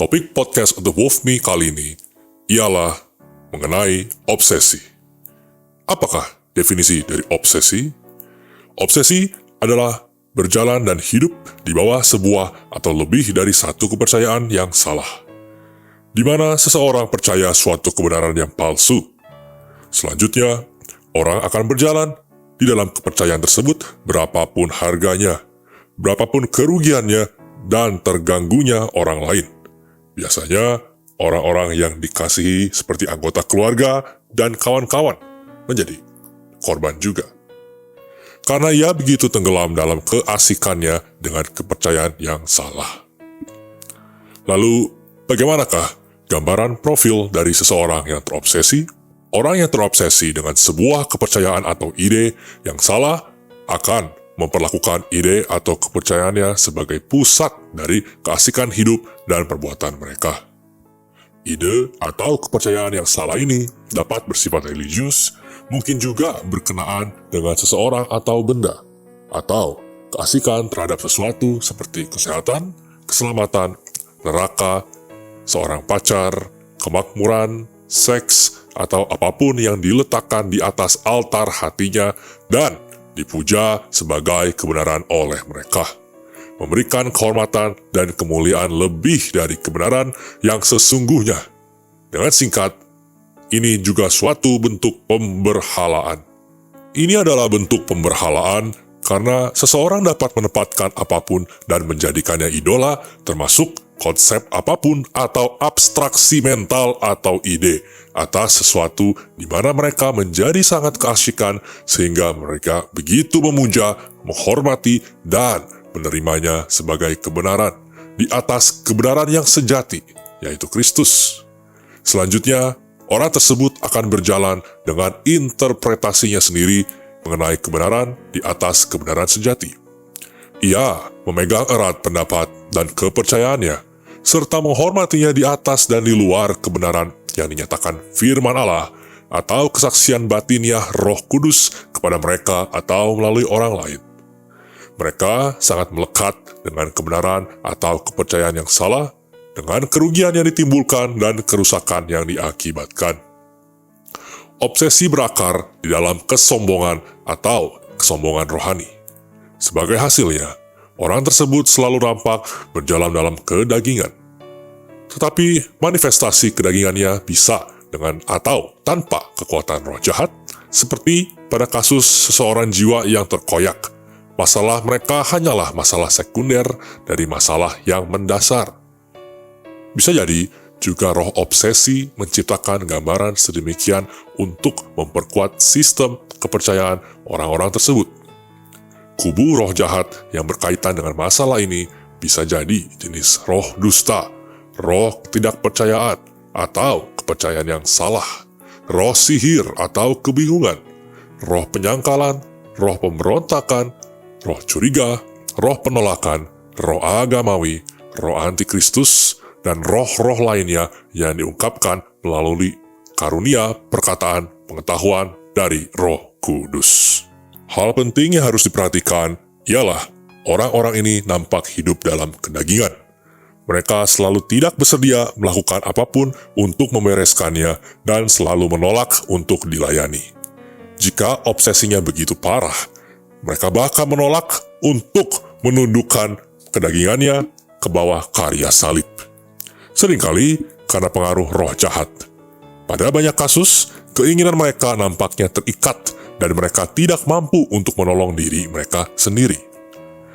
Topik podcast untuk Wolf Me kali ini ialah mengenai obsesi. Apakah definisi dari obsesi? Obsesi adalah berjalan dan hidup di bawah sebuah atau lebih dari satu kepercayaan yang salah, di mana seseorang percaya suatu kebenaran yang palsu. Selanjutnya, orang akan berjalan di dalam kepercayaan tersebut berapapun harganya, berapapun kerugiannya, dan terganggunya orang lain. Biasanya, orang-orang yang dikasihi seperti anggota keluarga dan kawan-kawan menjadi korban juga. Karena ia begitu tenggelam dalam keasikannya dengan kepercayaan yang salah. Lalu, bagaimanakah gambaran profil dari seseorang yang terobsesi? Orang yang terobsesi dengan sebuah kepercayaan atau ide yang salah akan memperlakukan ide atau kepercayaannya sebagai pusat dari keasikan hidup dan perbuatan mereka. Ide atau kepercayaan yang salah ini dapat bersifat religius, mungkin juga berkenaan dengan seseorang atau benda, atau keasikan terhadap sesuatu seperti kesehatan, keselamatan, neraka, seorang pacar, kemakmuran, seks, atau apapun yang diletakkan di atas altar hatinya dan dipuja sebagai kebenaran oleh mereka, memberikan kehormatan dan kemuliaan lebih dari kebenaran yang sesungguhnya. Dengan singkat, ini juga suatu bentuk pemberhalaan. Ini adalah bentuk pemberhalaan karena seseorang dapat menempatkan apapun dan menjadikannya idola, termasuk konsep apapun atau abstraksi mental atau ide atas sesuatu di mana mereka menjadi sangat keasikan sehingga mereka begitu memuja, menghormati, dan menerimanya sebagai kebenaran di atas kebenaran yang sejati, yaitu Kristus. Selanjutnya, orang tersebut akan berjalan dengan interpretasinya sendiri mengenai kebenaran di atas kebenaran sejati. Ia memegang erat pendapat dan kepercayaannya, serta menghormatinya di atas dan di luar kebenaran yang dinyatakan firman Allah atau kesaksian batiniah Roh Kudus kepada mereka atau melalui orang lain. Mereka sangat melekat dengan kebenaran atau kepercayaan yang salah, dengan kerugian yang ditimbulkan dan kerusakan yang diakibatkan. Obsesi berakar di dalam kesombongan atau kesombongan rohani. Sebagai hasilnya, orang tersebut selalu nampak berjalan dalam kedagingan. Tetapi manifestasi kedagingannya bisa dengan atau tanpa kekuatan roh jahat, seperti pada kasus seseorang jiwa yang terkoyak. Masalah mereka hanyalah masalah sekunder dari masalah yang mendasar. Bisa jadi juga roh obsesi menciptakan gambaran sedemikian untuk memperkuat sistem kepercayaan orang-orang tersebut. Kubu roh jahat yang berkaitan dengan masalah ini bisa jadi jenis roh dusta, roh ketidakpercayaan, atau kepercayaan yang salah, roh sihir atau kebingungan, roh penyangkalan, roh pemberontakan, roh curiga, roh penolakan, roh agamawi, roh antikristus, dan roh-roh lainnya yang diungkapkan melalui karunia perkataan pengetahuan dari Roh Kudus. Hal penting yang harus diperhatikan ialah orang-orang ini nampak hidup dalam kedagingan. Mereka selalu tidak bersedia melakukan apapun untuk membereskannya dan selalu menolak untuk dilayani. Jika obsesinya begitu parah, mereka bahkan menolak untuk menundukkan kedagingannya ke bawah karya salib. Seringkali karena pengaruh roh jahat. Pada banyak kasus, keinginan mereka nampaknya terikat dan mereka tidak mampu untuk menolong diri mereka sendiri.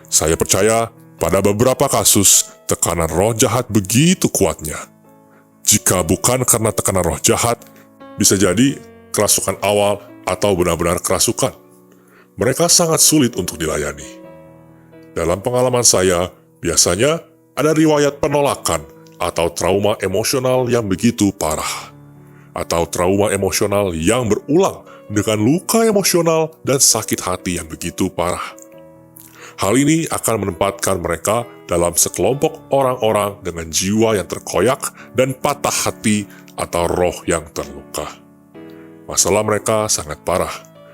Saya percaya pada beberapa kasus, tekanan roh jahat begitu kuatnya. Jika bukan karena tekanan roh jahat, bisa jadi kerasukan awal atau benar-benar kerasukan. Mereka sangat sulit untuk dilayani. Dalam pengalaman saya, biasanya ada riwayat penolakan atau trauma emosional yang begitu parah, atau trauma emosional yang berulang dengan luka emosional dan sakit hati yang begitu parah. Hal ini akan menempatkan mereka dalam sekelompok orang-orang dengan jiwa yang terkoyak dan patah hati atau roh yang terluka. Masalah mereka sangat parah,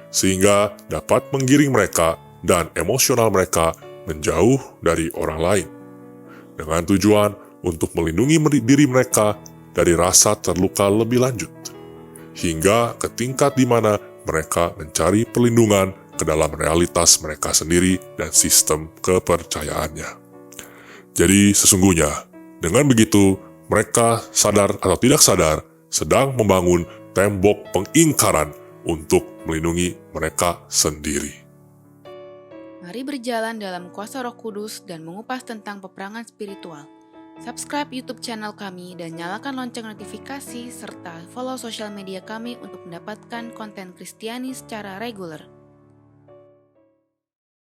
sehingga dapat menggiring mereka dan emosional mereka menjauh dari orang lain, dengan tujuan untuk melindungi diri mereka dari rasa terluka lebih lanjut, hingga ke tingkat di mana mereka mencari perlindungan ke dalam realitas mereka sendiri dan sistem kepercayaannya. Jadi sesungguhnya, dengan begitu, mereka sadar atau tidak sadar sedang membangun tembok pengingkaran untuk melindungi mereka sendiri. Mari berjalan dalam kuasa Roh Kudus dan mengupas tentang peperangan spiritual. Subscribe YouTube channel kami dan nyalakan lonceng notifikasi serta follow sosial media kami untuk mendapatkan konten Kristiani secara reguler.